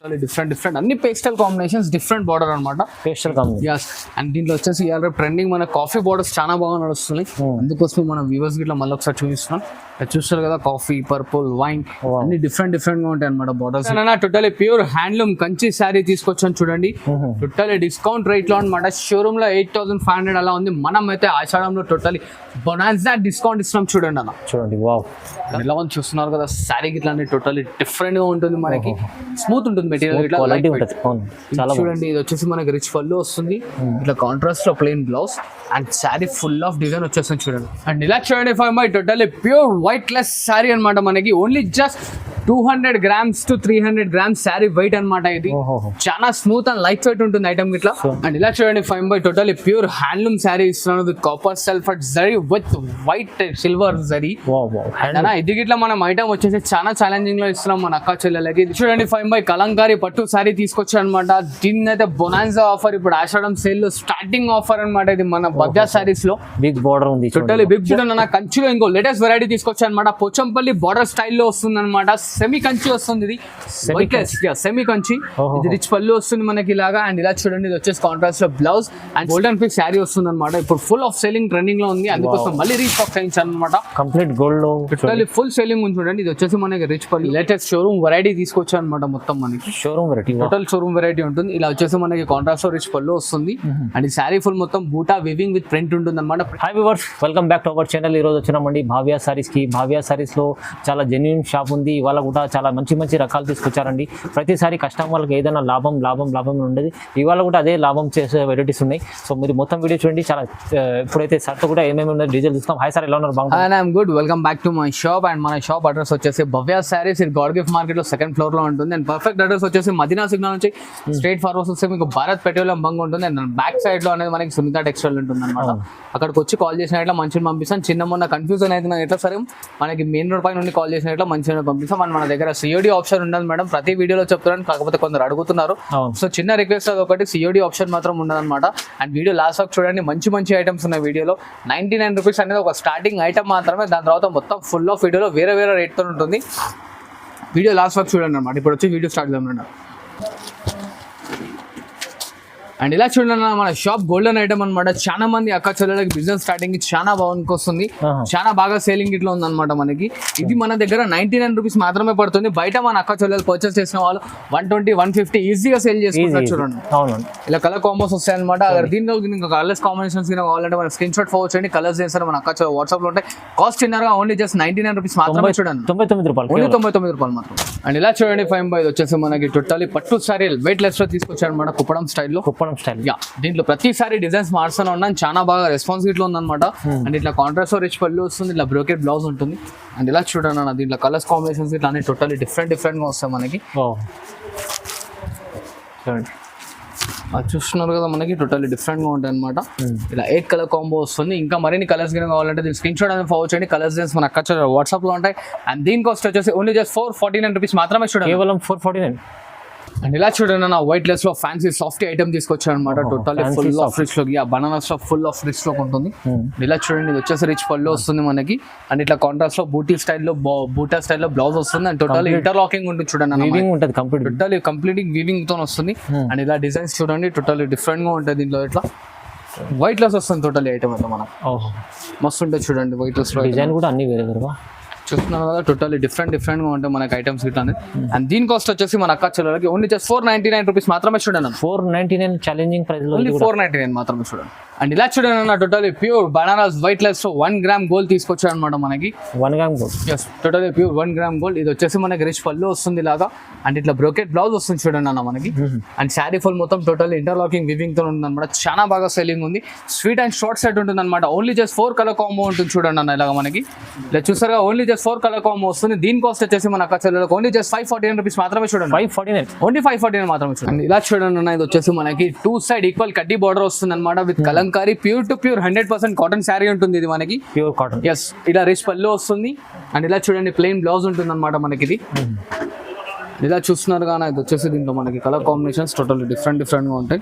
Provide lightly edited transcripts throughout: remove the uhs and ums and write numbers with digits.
Different అన్ని pastel combinations, different border అనమాట. Pastel combination. Yes, and దీంట్లో వచ్చేసి ఇవాళ ట్రెండింగ్ మన కాఫీ బార్డర్స్ చాలా బాగా నడుస్తున్నాయి. అందుకోసం మన వ్యూవర్స్ గిట్లా మళ్ళీ ఒకసారి చూపిస్తున్నాం. చూస్తారు కదా, కాఫీ, పర్పుల్, వైన్ అన్ని డిఫరెంట్ గా ఉంటాయి అనమాట borders. Totally pure handloom Kanchi sari తీసుకొచ్చాను చూడండి. టోటలీ డిస్కౌంట్ రేట్ లో అనమాట. షోరూమ్ లో 8,500 అలా ఉంది. మనం అయితే ఆషాఢంలో టోటలీ బొనాన్సా డిస్కౌంట్ ఇస్తున్నాం చూడండి అన్న. చూడండి వావ్, ఎలా ఉంది చూస్తున్నారు కదా, శారీ గిట్లా టోటలీ డిఫరెంట్ గా ఉంటుంది. మనకి స్మూత్ ఉంటుంది మెటీరియల్ ఇట్లా. చూడండి, ఇది వచ్చేసి మనకి రిచ్ పళ్ళు వస్తుంది. ఇట్లా కాంట్రాస్ట్ లో plain blouse and sari full of design వచ్చేస్తుంది చూడండి. అండ్ ఇలా చూడండి, totally pure white less sari అనమాట. మనకి only just 200 grams to 300 grams sari weight అనమాట. ఇది చాలా స్మూత్ అండ్ లైట్ వెయిట్ ఉంటుంది ఐటమ్ ఇట్లా. అండ్ ఇలా చూడండి, 5 టోటలీ ప్యూర్ హ్యాండ్లూమ్ శారీ ఇస్తున్నాను with copper sulphur zari with white silver zari. ఇది గిట్లా మనం ఐటమ్ వచ్చేసి చాలా ఛాలెంజింగ్ లో ఇస్తున్నాం మన అక్క చెల్లెలకి. చూడండి, 5 కలంకారీ పట్టు శారీ తీసుకొచ్చాను అనమాట. దీన్ని అయితే బొనాన్సా ఆఫర్, ఇప్పుడు ఆషాఢం సేల్ లో స్టార్టింగ్ ఆఫర్ అనమాట. ఇది మన బజాజ్ శారీస్ లో బిగ్ బార్డర్ ఉంది. టోటలీ బిగ్ చూడండి, కంచిలో ఇంకో లేటెస్ట్ వెరైటీ తీసుకొచ్చాను అనమాట. పోచంపల్లి బార్డర్ స్టైల్లో వస్తుంది అనమాట. సెమీ కంచి వస్తుంది, ఇది సెమీ కంచి. ఇది రిచ్ పళ్ళు వస్తుంది మనకి ఇలాగా. అండ్ ఇలా చూడండి, ఇది వచ్చేసి కాంట్రాస్ట్ లో blouse and golden fix sari వస్తుంది అనమాట. ఇప్పుడు ఫుల్ ఆఫ్ సెల్లింగ్ ట్రెండింగ్ లో ఉంది, అందుకోసం మళ్ళీ రీస్టాక్ చేయించాను అనమాట. కంప్లీట్ గోల్డ్ లో టోటలీ ఫుల్ సెల్లింగ్ ఉంది చూడండి. ఇది వచ్చేసి మనకి రిచ్ పళ్ళు లేటెస్ట్ షోరూమ్ వెరైటీ తీసుకొచ్చాను అనమాట. మొత్తం మనకి showroom variety, total showroom variety ఉంటుంది. ఇలా వచ్చేసి మనకి కాంట్రాస్ట్ లో రిచ్ పళ్ళు వస్తుంది. అండ్ ఈ శారీ ఫుల్ మొత్తం బూటా వివింగ్ విత్ ప్రింట్ ఉంటుంది అనమాట. Hi viewers, welcome back to our channel. ఈ రోజు వచ్చినామండి భావ్య సారీస్ కి. భావ్య సారీస్ లో చాలా జెన్యూన్ షాప్ ఉంది. ఇవాళ కూడా చాలా మంచి రకాలు తీసుకొచ్చారండి. ప్రతిసారి కస్టమర్ వాళ్ళకి ఏదైనా లాభం ఉండేది. ఇవాళ కూడా అదే లాభం చేసే వెరైటీస్ ఉన్నాయి. సో మీరు మొత్తం వీడియో చూడండి. చాలా ఇప్పుడైతే సార్ కూడా ఏమేమి ఉన్నాయి డీటెయిల్ చూస్తాం. హాయ్ సార్, ఎలా ఉన్నారు? బాగుంది, good. Welcome back to my shop. And మన షాప్ అడ్రస్ వచ్చేసి భవ్య సారీస్, ఇది గాడ్ గిఫ్ట్ మార్కెట్ లో 2nd floor లో ఉంటుంది. అండ్ పర్ఫెక్ట్ అడ్రస్ వచ్చేసి మదీనా సిగ్నల్ నుంచి స్ట్రైట్ ఫార్వర్డ్ వస్తే మీకు భారత్ పెట్రోలియం బంక్ ఉంటుంది. అండ్ బ్యాక్ సైడ్ లో అనేది మనకి సునీత టెక్స్టైల్ ఉంటుంది అనమాట. అక్కడికి వచ్చి కాల్ చేసినట్లా మంచిగా పంపిస్తాం. చిన్న మొన్న కన్ఫ్యూజన్ అయితే ఎట్లా సరే మనకి మెయిన్ రోడ్ పై నుండి కాల్ చేసినట్లా మంచిగా పంపిస్తాం. అండ్ మన దగ్గర సిఓడి ఆప్షన్ ఉండదు మేడం, ప్రతి వీడియోలో చెప్తున్నాను, కాకపోతే కొందరు అడుగుతున్నారు. సో చిన్న రిక్వెస్ట్ అది ఒకటి, సిఓడి ఆప్షన్ మాత్రం ఉండదు అనమాట. అండ్ వీడియో లాస్ట్ వరకు చూడండి, మంచి ఐటమ్స్ ఉన్నాయి వీడియోలో. 99 రూపీస్ అనేది ఒక స్టార్టింగ్ ఐటమ్ మాత్రమే. దాని తర్వాత మొత్తం ఫుల్ ఆఫ్ వీడియోలో వేరే రేట్తో ఉంటుంది. వీడియో లాస్ట్ వరకు చూడండి అనమాట. ఇప్పుడు వచ్చి వీడియో స్టార్ట్ చేద్దాం. అండ్ ఇలా చూడండి, మన షాప్ గోల్డెన్ ఐటమ్ అనమాట. చాలా మంది అక్క చెల్లెలకి బిజినెస్ స్టార్టింగ్ చాలా బాగుంది, చాలా బాగా సేలింగ్ ఇట్లా ఉందన్నమాట. మనకి ఇది మన దగ్గర 99 రూపీస్ మాత్రమే పడుతుంది. బయట మన అక్క చెల్లెలు పర్చేస్ చేసిన వాళ్ళు 120, 150 ఈజీగా సేల్ చేసుకుంటారు. చూడండి, ఇలా కలర్ కాంబోస్ వస్తాయి అనమాట. దీనిలో కలర్స్ కాంబినేషన్స్ కావాలంటే మన స్క్రీన్ షాట్ ఫోర్ చేయండి. కలర్స్ చేస్తారు మన అక్క చెల్లెలు వాట్సాప్ లో ఉంటాయి. కాస్ట్ చిన్నగా ఓన్లీ జస్ట్ 99 రూపీస్ మాత్రమే. చూడండి, 99 రూపాయలు, ఓన్లీ 99 రూపాయలు మాత్రం. అండ్ ఇలా చూడండి, 5 వచ్చేసి మనకి టోటలీ పట్టు సారీ వెయిట్ లెస్ లో తీసుకొచ్చారు అనమాట. కుప్పడం స్టైల్లో. దీంట్లో ప్రతిసారి డిజైన్స్ మార్చుతూనే ఉన్నాను. చాలా బాగా రెస్పాన్స్ ఇట్లా ఉందన్నమాట. అండ్ ఇట్లా కాంట్రాస్ట్ రిచ్ పళ్ళు వస్తుంది, ఇట్లా బ్రోకెట్ బ్లౌజ్ ఉంటుంది. అండ్ ఇలా చూడండి అన్న, దీంట్లో కలర్స్ కాంబినేషన్స్ ఇట్లా అన్ని టోటలీ డిఫరెంట్ గా వస్తాయి మనకి. అది చూస్తున్నారు కదా, మనకి టోటల్లీ డిఫరెంట్ గా ఉంటాయి అనమాట. ఇలా 8 కలర్ కాంబో వస్తుంది. ఇంకా మరిన్ని కలర్స్ కింద కావాలంటే దీని స్క్రీన్ షాట్ అనేది ఫార్వర్డ్ చేయండి. కలర్స్ మన అక్కడ వాట్సాప్ లో ఉంటాయి. అండ్ దీని కాస్ట్ వచ్చేసి ఓన్లీ జస్ట్ 449 రూపీస్ మాత్రమే. చూడండి, కేవలం 449. అండ్ ఇలా చూడండి నా వైట్ లెస్ లో ఫ్యాన్సీ సాఫ్ట్ ఐటమ్ తీసుకొచ్చాను అనమాట. టోటల్లీ ఫుల్ ఆఫ్ రిచ్ లో, బనానాస్ లో ఫుల్ ఆఫ్ రిచ్ లో ఉంటుంది. ఇలా చూడండి, ఇది వచ్చేసి రిచ్ పళ్ళు వస్తుంది మనకి. అండ్ ఇట్లా కాంట్రాస్ట్ లో బూటా స్టైల్లో బ్లౌజ్ వస్తుంది. అండ్ టోటల్ ఇంటర్లాకింగ్ ఉంటుంది చూడండి, టోటల్లీ కంప్లీట్ వీవింగ్ తో వస్తుంది. అండ్ ఇలా డిజైన్స్ చూడండి, టోటల్లీ డిఫరెంట్ గా ఉంటుంది. దీంట్లో ఇట్లా వైట్ లెస్ వస్తుంది టోటల్లీ ఐటమ్ అయితే మనం. మస్తు ఉంటుంది చూడండి, వైట్ లెస్ లో డిజైన్ కూడా అన్ని వేరే చూస్తున్నాం కదా. టోటల్లీ డిఫరెంట్ గా ఉంటాయి మనకి ఐటమ్స్ ఇట్లా. అండ్ దీని కాస్ట్ వచ్చేసి మన అక్క చెల్లెలకి ఓన్లీ జస్ట్ 499 రూపీస్ మాత్రమే. చూడండి, 499 ఛాలెంజింగ్ ప్రైస్ లో, ఓన్లీ 499 మాత్రమే. చూడండి, అండ్ ఇలా చూడండి అన్న, టోటల్లీ ప్యూర్ బనానాస్ వైట్ లెస్ 1 గ్రామ్ గోల్డ్ తీసుకొచ్చాడు అనమాట మనకి. 1 gram gold, yes, totally pure 1 gram gold. ఇది వచ్చేసి మనకి రిచ్ పళ్ళు వస్తుంది ఇలాగా. అండ్ ఇట్లా బ్రోకెట్ బ్లౌజ్ వస్తుంది చూడండి అన్న మనకి. అండ్ శారీ ఫుల్ మొత్తం టోటల్ ఇంటర్లాకింగ్ వివింగ్ తో ఉంటుంది అనమాట. చాలా బాగా సెల్లింగ్ ఉంది. స్వీట్ అండ్ షార్ట్ సెట్ ఉంటుంది అనమాట. ఓన్లీ జస్ట్ 4 కలర్ కాంబో ఉంటుంది చూడండి అన్న. ఇలాగా మనకి ఇలా చూసారుగా, ఓన్లీ జస్ట్ 4 కలర్ కాంబో వస్తుంది. దీని కాస్ట్ వచ్చేసి మన అక్క చెల్లెలకు ఓన్లీ జస్ట్ 549 రూపీస్ మాత్రమే. చూడండి, 549, ఓన్లీ 549 మాత్రమే. చూడండి, ఇలా చూడండి అన్న, ఇది వచ్చేసి మనకి 2 సైడ్ ఈక్వల్ కడ్డీ బార్డర్ వస్తుంది అనమాట. With Kalamkari pure to pure 100% cotton sari ఉంటుంది ఇది మనకి. Pure cotton, yes. ఇలా రిచ్ పళ్ళు వస్తుంది. అండ్ ఇలా చూడండి, ప్లెయిన్ బ్లౌజ్ ఉంటుంది అనమాట మనకి. ఇది ఇలా చూస్తున్నారు కానీ, ఇది వచ్చేసి దీంట్లో మనకి కలర్ కాంబినేషన్స్ టోటల్లీ డిఫరెంట్ గా ఉంటాయి.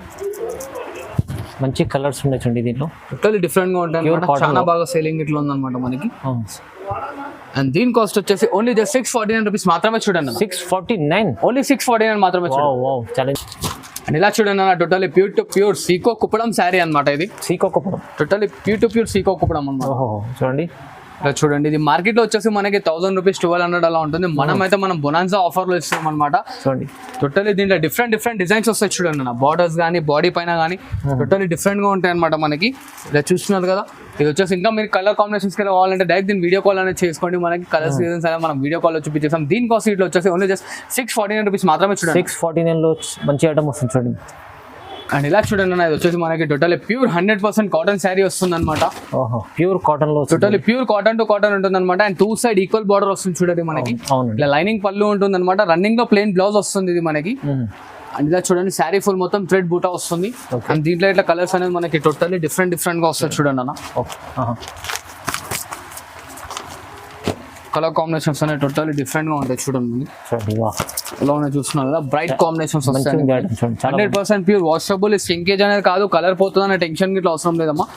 మంచి కలర్స్ ఉన్నాయి దీంట్లో, టోటల్లీ డిఫరెంట్ గా ఉంటాయి. చాలా బాగా సేలింగ్ ఇట్లా ఉందన్నమాట మనకి. అండ్ దీని కాస్ట్ వచ్చేసి ఓన్లీ జస్ట్ 649 రూపీస్ మాత్రమే చూడండి. 649 ఓన్లీ 649 మాత్రమే చూడండి. Wow challenge. అండ్ ఇలా చూడండి అన్న, టోటల్లీ ప్యూర్ టు ప్యూర్ సీకో కుప్పడం శారీ అనమాట. ఇది సీకో కుప్పడం, టోటల్లీ ప్యూర్ టు ప్యూర్ సీకో కుప్పడం అనమాట. ఓహో చూడండి. ఇలా చూడండి, ఇది మార్కెట్ లో వచ్చేసి మనకి 1000 రూపీస్ 1200 అలా ఉంటుంది. మనమైతే మనం బొనాన్సా ఆఫర్ లో ఇస్తాం అనమాట. చూడండి టోటల్లీ దీంట్లో డిఫరెంట్ డిజైన్స్ వస్తాయి చూడండి అన్న. బార్డర్స్ కానీ బాడీ పైన కానీ టోటల్లీ డిఫరెంట్ గా ఉంటాయి అనమాట మనకి. ఇలా చూస్తున్నారు కదా, ఇది వచ్చేసి ఇంకా మీరు కలర్ కాంబినేషన్స్ కావాలంటే డైరెక్ట్ దీని వీడియో కాల్ అనేది చేసుకోండి. మనకి కలర్స్ డిజైన్స్ అనేది మనం వీడియో కాల్ లో చూపించేస్తాం. దీని కాస్ట్ ఇట్లా వచ్చేసి ఓన్లీ జస్ట్ 649 రూపీస్ మాత్రమే చూడండి. 649 లో మంచి ఐటమ్ వస్తుంది చూడండి. అండ్ ఇలా చూడండి అన్న, ఇది వచ్చేసి మనకి టోటల్లీ ప్యూర్ 100% కాటన్ శారీ వస్తుంది అనమాట. ప్యూర్ కాటన్ లో totally pure cotton to cotton ఉంటుంది అనమాట. అండ్ 2 సైడ్ ఈక్వల్ బార్డర్ వస్తుంది చూడండి మనకి. ఇలా లైనింగ్ పళ్ళు ఉంటుంది అనమాట. రన్నింగ్ లో ప్లెయిన్ బ్లౌజ్ వస్తుంది ఇది మనకి. అండ్ ఇలా చూడండి, శారీ ఫుల్ మొత్తం థ్రెడ్ బూటా వస్తుంది. అండ్ దీంట్లో ఇట్లా కలర్స్ అనేది మనకి టోటల్లీ డిఫరెంట్ గా వస్తుంది చూడండి అన్న. కలర్ కాంబినేషన్స్ అనేవి టోటల్లీ డిఫరెంట్ గా ఉంటాయి చూడండి. ఇలా ఉన్నాయి చూస్తున్నారు కదా, బ్రైట్ కాంబినేషన్స్ వస్తాయి. 100% ప్యూర్ వాషబుల్. సింకేజ్ అనేది కాదు, కలర్ పోతుంది అనే టెన్షన్ ఇట్లా అవసరం లేదమ్మా.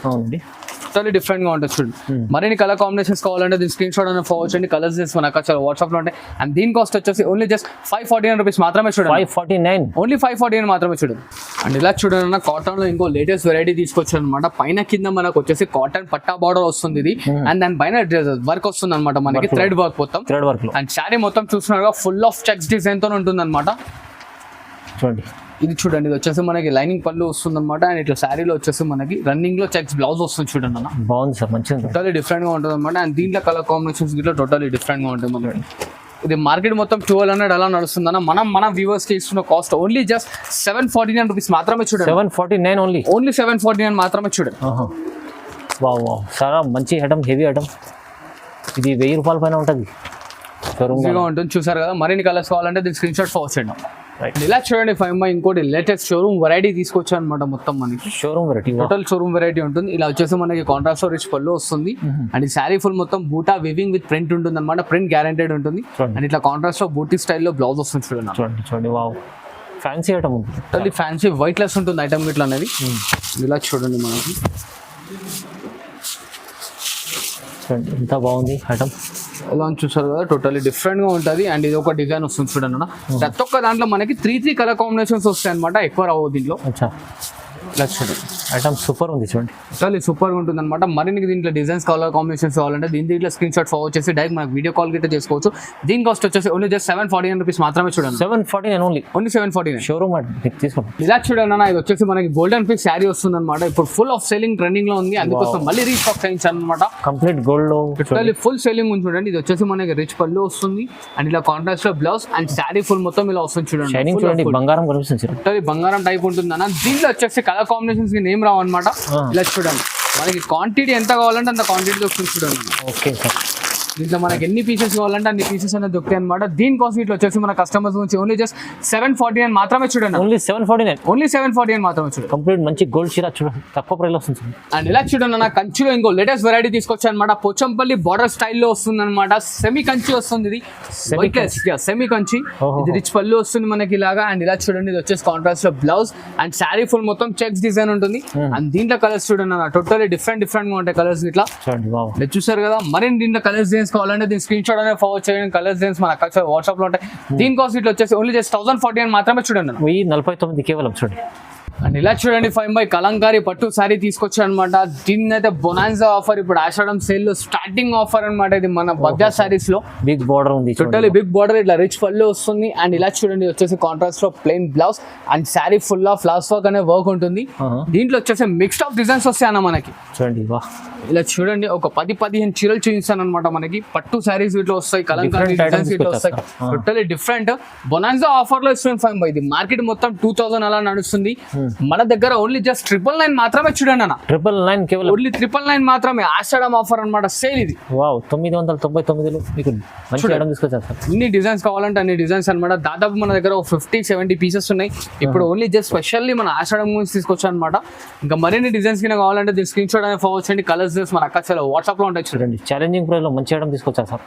టోటల్లీ డిఫరెంట్ గా ఉంటుంది చూడండి. మరిన్ని కలర్ కాంబినేషన్స్ కావాలంటే దీని స్క్రీన్ షాట్ అనేది ఫార్వర్డ్ చేయండి. కలర్స్ మనకు చాలా వాట్సాప్ లో ఉంటాయి. అండ్ దీని కాస్ట్ వచ్చేసి ఓన్లీ జస్ట్ 549 రూపీస్ మాత్రమే చూడండి. 549 ఓన్లీ 549 మాత్రమే చూడండి. అండ్ ఇలా చూడండి అన్న, కాటన్ లో ఇంకో లేటెస్ట్ వెరైటీ తీసుకొచ్చారు అనమాట. పైన కింద మనకు వచ్చేసి కాటన్ పట్టా బార్డర్ వస్తుంది ఇది. అండ్ దాని పైన వర్క్ వస్తుంది అనమాట మనకి, థ్రెడ్ వర్క్ మొత్తం. థ్రెడ్ వర్క్ లో అండ్ శారీ మొత్తం చూస్తున్నారుగా ఫుల్ ఆఫ్ చెక్స్ డిజైన్ తో ఉంటుంది అనమాట. చూడండి ఇది చూడండి, ఇది వచ్చేసి మనకి లైనింగ్ పళ్ళు వస్తుంది అనమాట. అండ్ ఇట్లా శారీలో వచ్చేసి మనకి రన్నింగ్ లో చెక్స్ బ్లౌజ్ వస్తుంది చూడండి అన్న. బాగుంది సార్, మంచిగా టోటల్లీ డిఫరెంట్ గా ఉంటుంది అనమాట. అండ్ దీంట్లో కలర్ కాంబినేషన్స్ గిట్లా టోటల్లీ డిఫరెంట్ గా ఉంటుంది మనకి. ఇది మార్కెట్ మొత్తం 1200 అలా నడుస్తుంది అన్న. మన వ్యూవర్స్ కి ఇస్తున్న కాస్ట్ ఓన్లీ జస్ట్ 749 రూపీస్ మాత్రమే చూడండి. 749 ఓన్లీ 749 మాత్రమే చూడండి. వావ్ చాలా మంచి ఐటమ్, హెవీ ఐటమ్. ఇది 1000 రూపాయల పైన ఉంటుంది, ఉంటుంది. చూసారు కదా, మరిన్ని కలర్స్ కావాలంటే దీని స్క్రీన్ షాట్ ఫార్వర్డ్ చేయండి. ఇలా చూడండి, ఇంకోటి లేటెస్ట్ షోరూమ్ వెరైటీ తీసుకొచ్చా అనమాట. మొత్తం మనకి showroom variety, total showroom variety ఉంటుంది. ఇలా వచ్చేసి మనకి కాంట్రాస్ట్ రిచ్ పళ్ళు వస్తుంది. అండ్ ఈ శారీ ఫుల్ మొత్తం బూటా వివింగ్ విత్ ప్రింట్ ఉంటుంది అనమాట. ప్రింట్ గ్యారెంటెడ్ ఉంటుంది. అండ్ ఇట్లా కాంట్రాస్ట్ లో బూటీ స్టైల్లో బ్లౌజ్ వస్తుంది చూడండి. చూడండి వావ్, ఫ్యాన్సీ ఐటమ్ ఉంటుంది. టోటల్లీ ఫ్యాన్సీ వైట్ లెస్ ఉంటుంది ఐటమ్ ఇట్లా అనేది. ఇలా చూడండి మనకి, ఎంత బాగుంది ఐటమ్. ఎలా చూసారు కదా, టోటల్లీ డిఫరెంట్ గా ఉంటుంది. అండ్ ఇది ఒక డిజైన్ వస్తుంది చూడండి అన్న. ప్రతి ఒక్క దాంట్లో మనకి 3 కలర్ కాంబినేషన్స్ వస్తాయి అనమాట. ఎక్కువ రావు దీంట్లో. ఇలా చూడండి, ఐటమ్ సూపర్ ఉంది చూడండి. టోటల్లీ సూపర్ గా ఉంటుంది అనమాట. మరిన్ని దీంట్లో డిజైన్స్ కలర్ కాంబినేషన్స్ కావాలంటే దీంట్లో స్క్రీన్ షాట్ ఫార్వర్డ్ చేసి డైరెక్ట్ మనకి వీడియో కాల్ గిట్ట చేసుకోవచ్చు. దీని కాస్ట్ వచ్చేసి ఓన్లీ జస్ట్ 749 రూపీస్ మాత్రమే చూడండి. 749 ఓన్లీ 749 షోరూమ్ తీసుకోండి. ఇలా చూడండి అన్న, ఇది వచ్చేసి మనకి గోల్డెన్ ఫిష్ శారీ వస్తుంది అనమాట. ఇప్పుడు ఫుల్ ఆఫ్ సెల్లింగ్ ట్రెండింగ్ లో ఉంది, అందుకోసం మళ్ళీ రీస్టాక్ చేయించాను అనమాట. కంప్లీట్ గోల్డ్ లో టోటల్లీ ఫుల్ సెల్లింగ్ ఉంది చూడండి. ఇది వచ్చేసి మనకి రిచ్ పళ్ళు వస్తుంది. అండ్ ఇలా కాంట్రాస్ట్ లో బ్లౌజ్ అండ్ శారీ ఫుల్ మొత్తం ఇలా వస్తుంది చూడండి. షైనింగ్ చూడండి, బంగారం కనిపిస్తుంది. టోటల్లీ బంగారం టైప్ ఉంటుంది అన్న. దీంట్లో వచ్చేసి కలర్ కాంబినేషన్స్ నేమ్ రావు అనమాట. ఇలా చూడండి, మనకి క్వాంటిటీ ఎంత కావాలంటే అంత క్వాంటిటీ వస్తుంది చూడండి. ఓకే సార్, దీంట్లో మనకి ఎన్ని పీసెస్ కావాలంటే అన్ని పీసెస్ అనేది దొరుకుతాయి అనమాట. దీని కాస్ట్ ఇట్లా వచ్చేసి మన కస్టమర్స్ గురించి ఓన్లీ జస్ట్ 749 మాత్రమే చూడండి. ఓన్లీ 749 మాత్రమే చూడండి. కంప్లీట్ మంచి గోల్డ్ చీర చూడండి, తక్కువ ప్రైస్ వస్తుంది. అండ్ ఇలా చూడండి అన్న, కంచిలో ఇంకో లేటెస్ట్ వెరైటీ తీసుకొచ్చాను అనమాట. పోచంపల్లి బార్డర్ స్టైల్లో వస్తుంది అనమాట. సెమీ కంచి వస్తుంది ఇది, సెమీ కంచి. ఇది రిచ్ పళ్ళు వస్తుంది మనకి ఇలాగా. అండ్ ఇలా చూడండి, ఇది వచ్చేసి కాంట్రాస్ట్ లో బ్లౌజ్ అండ్ శారీ ఫుల్ మొత్తం చెక్స్ డిజైన్ ఉంటుంది. అండ్ దీంట్లో కలర్స్ చూడండి అన్న, టోటల్లీ డిఫరెంట్ గా ఉంటాయి కలర్స్ ఇట్లా చూసారు కదా. మరిన్ని దీంట్లో కలర్స్ కావాలంటే దీని స్క్రీన్ షాట్ అనేది ఫార్వర్డ్ చేయండి. కలర్స్ డిజైన్స్ మన అక్కడ వాట్సాప్ లో ఉంటాయి. దీని కాస్ట్ ఇట్లా వచ్చేసి ఓన్లీ జస్ట్ 1049 మాత్రమే చూడండి. 1049 కేవలం చూడండి. అండ్ ఇలా చూడండి, 5 కలంకారీ పట్టు శారీ తీసుకొచ్చాను అనమాట. దీన్ని అయితే బొనాన్సా ఆఫర్, ఇప్పుడు ఆషాఢం సేల్ లో స్టార్టింగ్ ఆఫర్ అనమాట. ఇది మన బజాజ్ సారీస్ లో బిగ్ బార్డర్ ఉంది, టోటల్లీ బిగ్ బార్డర్, ఇట్లా రిచ్ పళ్ళు వస్తుంది. అండ్ ఇలా చూడండి, వచ్చేసి కాంట్రాస్ట్ లో plain blouse and sari full of flowers work అనే వర్క్ ఉంటుంది. దీంట్లో వచ్చేసి మిక్స్డ్ ఆఫ్ డిజైన్స్ వస్తాయి అన్న మనకి. చూడండి ఇలా చూడండి, ఒక 10-15 చీరలు చూపిస్తాను అనమాట. మనకి పట్టు శారీస్ ఇట్లా వస్తాయి, కలంకారీ డిజైన్స్ ఇట్లా వస్తాయి. టోటల్లీ డిఫరెంట్ బొనాన్సా ఆఫర్ లో ఇస్తుంది 5. ఇది మార్కెట్ మొత్తం 2000 అలా నడుస్తుంది. మన దగ్గర ఓన్లీ జస్ట్ 999 మాత్రమే చూడండి అన్న. 999 కేవలం, ఓన్లీ 999 మాత్రమే. ఆషాఢం ఆఫర్ అనమాట, సేల్ ఇది. వావ్, 999లో మీకు మంచి ఐటమ్ తీసుకొచ్చారు సార్. ఇన్ని డిజైన్స్ కావాలంటే అన్ని డిజైన్స్ అనమాట. దాదాపు మన దగ్గర 50-70 పీసెస్ ఉన్నాయి. ఇప్పుడు ఓన్లీ జస్ట్ స్పెషల్లీ మన ఆషాఢం గురించి తీసుకొచ్చాను అనమాట. ఇంకా మరిన్ని డిజైన్స్ కింద కావాలంటే దీని స్క్రీన్ షాట్ అనేది ఫార్వర్డ్ చేయండి. కలర్స్ మన అక్క చాలా వాట్సాప్ లో ఉంటాయి చూడండి. ఛాలెంజింగ్ ప్రైస్ లో మంచి ఐటమ్ తీసుకొచ్చారు సార్.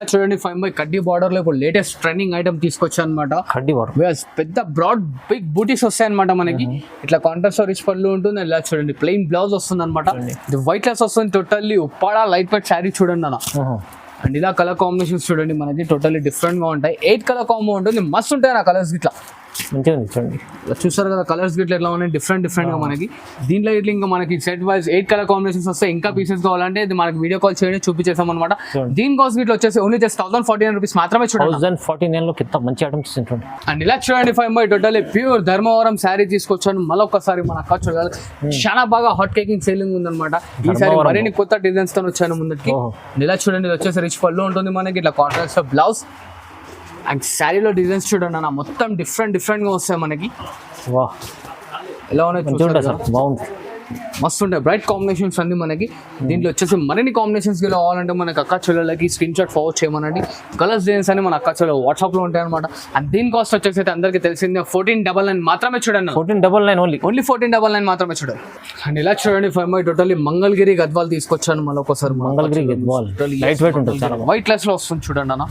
చూడండి, 5 కడ్డీ బార్డర్ లో ఇప్పుడు లేటెస్ట్ ట్రెండింగ్ ఐటమ్ తీసుకొచ్చాను అనమాట. కడ్డీ బార్డర్ పెద్ద బ్రాడ్ బిగ్ బూటీస్ వస్తాయి అనమాట మనకి. ఇట్లా కాంట్రాస్ట్ రిచ్ పళ్ళు ఉంటుంది. ఇలా చూడండి, ప్లెయిన్ బ్లౌజ్ వస్తుంది అనమాట. ఇది వైట్ లెస్ వస్తుంది. Totally Uppada light weight sari చూడండి అన్న. అండ్ ఇలా కలర్ కాంబినేషన్స్ చూడండి మనకి టోటల్లీ డిఫరెంట్ గా ఉంటాయి. 8 కలర్ కాంబో ఉంటుంది, మస్తు ఉంటాయి ఆ కలర్స్ ఇట్లా. మంచిగా ఉంది చూడండి, ఇలా చూస్తారు కదా కలర్స్ గిట్లా ఎట్లా ఉన్నాయి డిఫరెంట్ గా మనకి. దీంట్లో ఇట్లా ఇంకా మనకి సెట్ వైజ్ 8 కలర్ కాంబినేషన్స్ వస్తాయి. ఇంకా పీసెస్ కావాలంటే ఇది మనకి వీడియో కాల్ చేయండి చూపించేసాం అనమాట. దీని కాస్ట్ గిట్లా వచ్చేసి ఓన్లీ జస్ట్ 1049 రూపీస్ మాత్రమే చూడండి. 1049 లో కింద మంచి ఐటమ్స్ చూడండి. అండ్ ఇలా చూడండి 5 టోటల్లీ ప్యూర్ ధర్మవరం శారీ తీసుకొచ్చాను. మళ్ళొకసారి మన అక్క చూడాలి, చాలా బాగా హాట్ కేకింగ్ సేలింగ్ ఉందన్నమాట. ఈసారి మరిన్ని కొత్త డిజైన్స్ తో వచ్చాను ముందుకి. ఇలా చూడండి, ఇది వచ్చేసి రిచ్ పళ్ళు ఉంటుంది మనకి, ఇట్లా కాంట్రాస్ట్ బ్లౌజ్ అండ్ శారీలో డిజైన్స్ చూడండి అన్న, మొత్తం డిఫరెంట్ గా వస్తాయి మనకి. వా ఎలా ఉన్నాయి సార్, బాగుంది, మస్తు ఉంటాయి బ్రైట్ కాంబినేషన్స్ అన్ని మనకి. దీంట్లో వచ్చేసి మరిన్ని కాంబినేషన్స్ కావాలంటే మనకి అక్క చెల్లెలకి స్క్రీన్ షాట్ ఫార్వర్డ్ చేయమనండి. కలర్స్ డిజైన్స్ అని మన అక్క చెల్లెలు వాట్సాప్ లో ఉంటాయి అనమాట. అండ్ దీని కాస్ట్ వచ్చేసి అయితే అందరికీ తెలిసిందే 1499 మాత్రమే చూడండి. 1499 ఓన్లీ 1499 మాత్రమే చూడండి. అండ్ ఇలా చూడండి 5 టోటల్లీ మంగళగిరి గద్వాల్ తీసుకొచ్చాను మళ్ళీ ఒకసారి. మంగళగిరి గద్వాల్ లైట్ వెయిట్ ఉంటుంది, చాలా వైట్ లెస్ లో వస్తుంది చూడండి అన్న.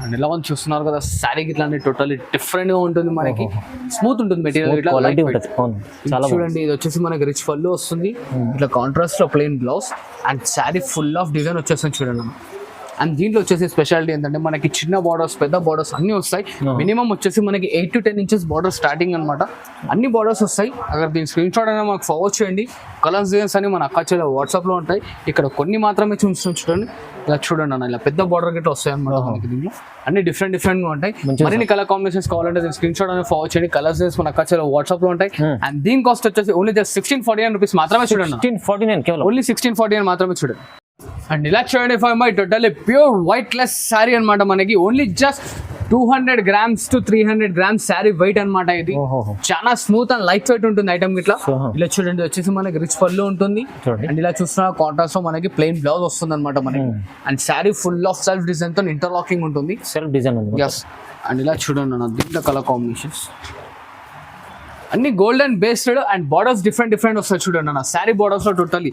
అండ్ ఇలా మనం చూస్తున్నారు కదా శారీ ఇట్లా టోటల్లీ డిఫరెంట్ గా ఉంటుంది మనకి, స్మూత్ ఉంటుంది మెటీరియల్ ఇట్లా. చూడండి ఇది వచ్చేసి మనకి రిచ్ పళ్ళు వస్తుంది, ఇట్లా కాంట్రాస్ట్ లో plain blouse and sari full of design వచ్చేస్తుంది చూడండి. అండ్ దీంట్లో వచ్చేసి స్పెషాలిటీ ఏంటంటే మనకి చిన్న బార్డర్స్ పెద్ద బార్డర్స్ అన్ని వస్తాయి. మినిమం వచ్చేసి మనకి 8 to 10 inches బార్డర్ స్టార్టింగ్ అనమాట. అన్ని బార్డర్స్ వస్తాయి. అక్కడ దీని స్క్రీన్ షాట్ అయినా మనకు ఫార్వర్డ్ చేయండి. కలర్స్ డిజైన్స్ అని మన అక్క చెల్లె వాట్సాప్ లో ఉంటాయి. ఇక్కడ కొన్ని మాత్రమే చూడండి, ఇలా చూడండి అన్న, ఇలా పెద్ద బార్డర్ గిట్ట వస్తాయి అనమాట మనకి. దీంట్లో అన్ని డిఫరెంట్ గా ఉంటాయి. మరిన్ని కలర్ కాంబినేషన్స్ కావాలంటే దీని స్క్రీన్ షాట్ అనేది ఫార్వర్డ్ చేయండి. కలర్స్ డిజైన్స్ మన అక్క చెల్లె వాట్సాప్ లో ఉంటాయి. అండ్ దీని కాస్ట్ వచ్చేసి ఓన్లీ జస్ట్ 1649 రూపీస్ మాత్రమే చూడండి. 1649 కేవలం, ఓన్లీ 1649 మాత్రమే చూడండి. అండ్ ఇలా చూడండి 5 totally pure white less sari అనమాట మనకి. Only just 200 grams to 300 grams sari weight అనమాట. ఇది చాలా స్మూత్ అండ్ లైట్ వెయిట్ ఉంటుంది ఐటమ్ ఇట్లా. ఇలా చూడండి వచ్చేసి మనకి రిచ్ పళ్ళు ఉంటుంది. అండ్ ఇలా చూస్తున్నా కాంట్రాస్ట్ లో మనకి ప్లెయిన్ బ్లౌజ్ వస్తుంది అనమాట మనకి. And sari full of self design తో ఇంటర్లాకింగ్ ఉంటుంది. సెల్ఫ్ డిజైన్ ఉంది. ఎస్. అండ్ ఇలా చూడండి అన్న, దీంట్లో కలర్ కాంబినేషన్స్ అన్ని golden based and borders different వస్తాయి చూడండి అన్న. శారీ బార్డర్స్ లో టోటల్లీ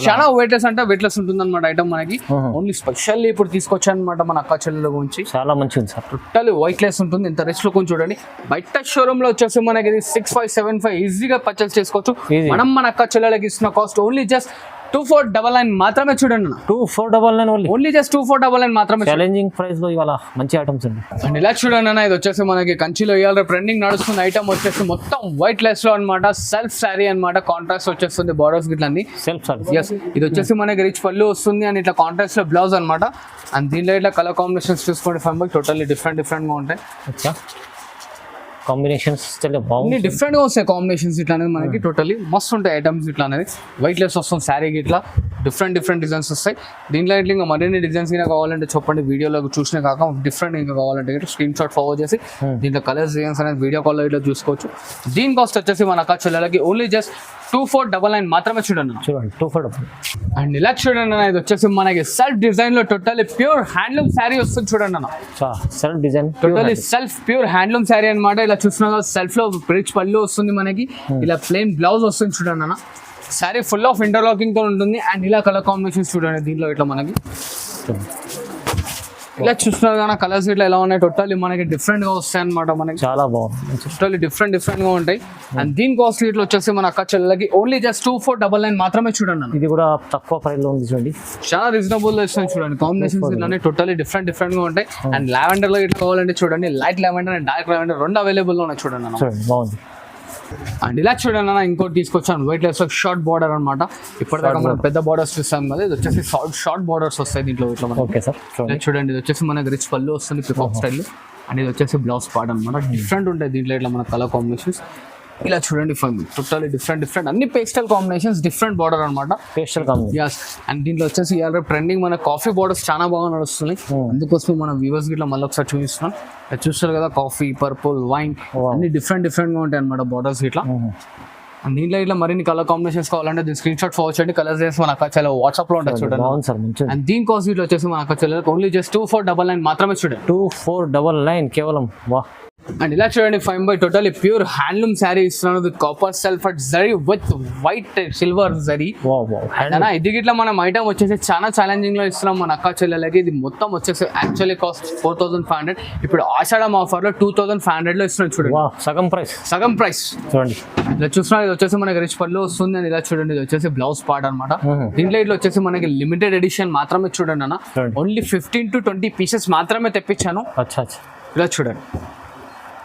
చాలా వెయిట్లెస్ అంటే వెయిట్లెస్ ఉంటుంది అనమాట ఐటమ్ మనకి. ఓన్లీ స్పెషల్లీ ఇప్పుడు తీసుకొచ్చాను అనమాట మన అక్క చెల్లెల గురించి. చాలా మంచిది సార్, టోటల్లీ వైట్లెస్ ఉంటుంది. ఇంత రిచ్ లో కొంచెం చూడండి. బయట షోరూమ్ లో వచ్చేసి మనకి 6575 ఈజీగా పర్చేస్ చేసుకోవచ్చు. మనం మన అక్క చెల్లెలకి ఇస్తున్న కాస్ట్ ఓన్లీ జస్ట్ 2499 మాత్రమే చూడండి. 2499 ఓన్లీ జస్ట్ 2499 మాత్రమే. ఛాలెంజింగ్ ప్రైస్ లో ఇవాళ మంచి ఐటమ్స్ ఉంది. అండ్ ఇలా చూడండి అన్న, ఇది వచ్చేసి మనకి కంచిలో ఇవాళ ట్రెండింగ్ నడుస్తున్న ఐటమ్ వచ్చేసి మొత్తం వైట్ లెస్ లో అనమాట. సెల్ఫ్ శారీ అనమాట. కాంట్రాస్ట్ వచ్చేస్తుంది బార్డర్స్ గిట్లా అన్ని సెల్ఫ్ సారీ. ఎస్. ఇది వచ్చేసి మనకి రిచ్ పళ్ళు వస్తుంది అండ్ ఇట్లా కాంట్రాస్ట్ లో బ్లౌజ్ అనమాట. అండ్ దీనిలో ఇట్లా కలర్ కాంబినేషన్స్ చూసుకోండి 5 టోటల్లీ డిఫరెంట్ గా ఉంటాయి. కాంబినేషన్స్ బాగుంది, డిఫరెంట్ గా వస్తాయి కాంబినేషన్స్ ఇట్లా అనేది మనకి. టోటల్లీ మస్తు ఉంటాయి ఐటమ్స్ ఇట్లా అనేది. వైట్ లెస్ వస్తుంది శారీ ఇట్లా డిఫరెంట్ డిజైన్స్ వస్తాయి. దీంట్లో ఇట్లా ఇంకా మరిన్ని డిజైన్స్ ఇంకా కావాలంటే చెప్పండి, వీడియోలో చూసినా కాక డిఫరెంట్ ఇంకా కావాలంటే స్క్రీన్ షాట్ ఫార్వర్డ్ చేసి దీంట్లో కలర్స్ డిజైన్స్ అనేది వీడియో కాల్లో ఇట్లా చూసుకోవచ్చు. దీని కాస్ట్ వచ్చేసి మన అక్క చెల్లెలకి ఓన్లీ జస్ట్ 2499 మాత్రమే చూడండి. 2499. అండ్ ఇలా చూడండి అన్న, ఇది వచ్చేసి మనకి సెల్ఫ్ డిజైన్ లో టోటల్లీ ప్యూర్ హ్యాండ్లూమ్ శారీ వస్తుంది చూడండి అన్న. Self design totally self pure handloom sari అనమాట. ఇలా చూస్తున్నా సెల్ఫ్ లో రిచ్ పళ్ళు వస్తుంది మనకి. ఇలా ప్లెయిన్ బ్లౌజ్ వస్తుంది చూడండి అన్న. శారీ ఫుల్ ఆఫ్ ఇంటర్లాకింగ్ తో ఉంటుంది. అండ్ ఇలా కలర్ కాంబినేషన్స్ చూడండి దీంట్లో ఇట్లా మనకి. ఇలా చూస్తున్నారు కానీ కలర్స్ ఇట్లా ఎలా ఉన్నాయి టోటల్లీ మనకి డిఫరెంట్ గా వస్తాయి అనమాట మనకి. చాలా బాగుంది, టోటల్లీ డిఫరెంట్ గా ఉంటాయి. అండ్ దీని కాస్ట్ ఇట్లా వచ్చేసి మన అక్క చెల్లెలకి ఓన్లీ జస్ట్ 2499 మాత్రమే చూడండి. ఇది కూడా తక్కువ ప్రైస్ లో ఉంది చూడండి, చాలా రీజనబుల్ ఇస్తాను చూడండి. కాంబినేషన్స్ ఇట్లానే టోటల్లీ డిఫరెంట్ గా ఉంటాయి. అండ్ లావెండర్ లో ఇట్లా కావాలంటే చూడండి, light lavender and dark lavender రెండు అవైలబుల్ లో ఉన్నాయి చూడండి. బాగుంది. అండ్ ఇలా చూడండి అన్న, ఇంకోటి తీసుకొచ్చాను వైట్ లెస్ షార్ట్ బార్డర్ అనమాట. ఇప్పటిదాకా మనం పెద్ద బార్డర్స్ చూస్తాం కదా, ఇది వచ్చేసి షార్ట్ బార్డర్స్ వస్తాయి దీంట్లో ఇట్లా. ఓకే సార్, చూడండి ఇది వచ్చేసి మనకి రిచ్ పళ్ళు వస్తుంది పికాక్ స్టైల్. అండ్ ఇది వచ్చేసి బ్లౌజ్ పార్ట్ అనమాట. డిఫరెంట్ ఉంటాయి దీంట్లో ఇట్లా మన కలర్ కాంబినేషన్స్. ఇలా చూడండి టోటల్లీ డిఫరెంట్ అన్ని పేస్టల్ కాంబినేషన్స్, డిఫరెంట్ బార్డర్ అనమాట. Pastel combination. అండ్ దీంట్లో వచ్చేసి ఇవాళ ట్రెండింగ్ మన కాఫీ బార్డర్స్ చాలా బాగా నడుస్తున్నాయి. అందుకోసం మన వ్యూవర్స్ గిట్లా మళ్ళీ ఒకసారి చూపిస్తున్నాం. చూస్తారు కదా కాఫీ, పర్పుల్, వైన్ అన్ని డిఫరెంట్ గా ఉంటాయి అనమాట బార్డర్స్ ఇట్లా. అండ్ దీంట్లో ఇట్లా మరిన్ని కలర్ కాంబినేషన్స్ కావాలంటే దీని స్క్రీన్ షాట్ ఫార్వర్డ్ చేయండి. కలర్స్ చేసి మన అక్క చెల్లె వాట్సాప్ లో ఉంటాయి చూడండి. అండ్ దీని కాస్ట్ ఇట్లా వచ్చేసి మన అక్క చెల్లెలకు ఓన్లీ జస్ట్ 2499 మాత్రమే చూడండి. 2499 కేవలం. వా అండ్ ఇలా చూడండి 5 టోటల్ ప్యూర్ హ్యాండ్లూమ్ శారీ ఇస్తున్నాను with copper sulphur zari with white silver zari. అన్నా ఇది గిట్లా మనం ఐటమ్ వచ్చేసి చాలా ఛాలెంజింగ్ లో ఇస్తున్నాం మన అక్క చెల్లెలకి. ఇది మొత్తం వచ్చేసి యాక్చువల్లీ కాస్ట్ 4500, ఇప్పుడు ఆషాఢం ఆఫర్ లో 2500 లో ఇస్తున్నాం చూడండి. సగం ప్రైస్ చూడండి. ఇలా చూస్తున్నా ఇది వచ్చేసి మనకి రిచ్ పళ్ళు వస్తుంది. అని ఇలా చూడండి ఇది వచ్చేసి బ్లౌజ్ పార్ట్ అనమాట. దీంట్లో ఇట్లా వచ్చేసి మనకి లిమిటెడ్ ఎడిషన్ మాత్రమే చూడండి అన్న. ఓన్లీ 15 to 20 పీసెస్ మాత్రమే తెప్పించాను. ఇలా చూడండి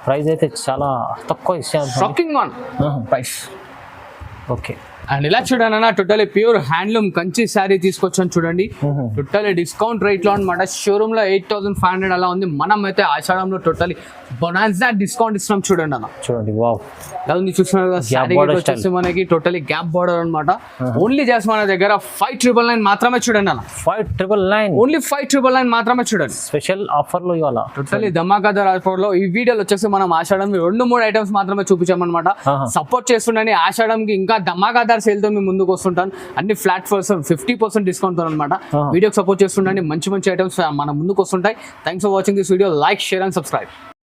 ప్రైస్ అయితే చాలా తక్కువ ఇచ్చాను. Shocking one price. Okay. And ఇలా చూడండి అన్న totally pure handloom Kanchi sari తీసుకొచ్చాను చూడండి. టోటలీ డిస్కౌంట్ రేట్ లో అనమాట. షోరూమ్ లో 8500 అలా ఉంది. మనం అయితే ఆషాఢంలో టోటలీ బొనాన్సా డిస్కౌంట్ ఇస్తున్నాం చూడండి అన్న. చూడండి వావ్ ఎలా ఉంది చూస్తున్నారు కదా. శారీ వచ్చేసి మనకి టోటలీ గ్యాప్ బార్డర్ అనమాట. ఓన్లీ జస్ట్ మన దగ్గర 5999 మాత్రమే చూడండి అన్న. 5999 ఓన్లీ 5999 మాత్రమే చూడండి. స్పెషల్ ఆఫర్ లో ఇవాళ టోటలీ ధమాకాదార్ ఆఫర్ లో. ఈ వీడియోలో వచ్చేసి మనం ఆషాఢం 2-3 ఐటమ్స్ మాత్రమే చూపించామన్నమాట. సపోర్ట్ చేస్తుండని ఆషాఢంకి ఇంకా ధమాకాదార్ సేల్ తో మేము ముందుకు వస్తుంటాను. అన్ని ఫ్లాట్ 50% డిస్కౌంట్ తో అనమాట. వీడియోకి సపోర్ట్ చేస్తుండని మంచి ఐటమ్స్ మన ముందుకు వస్తుంటాయి. Thanks for watching this video. Like, share and subscribe.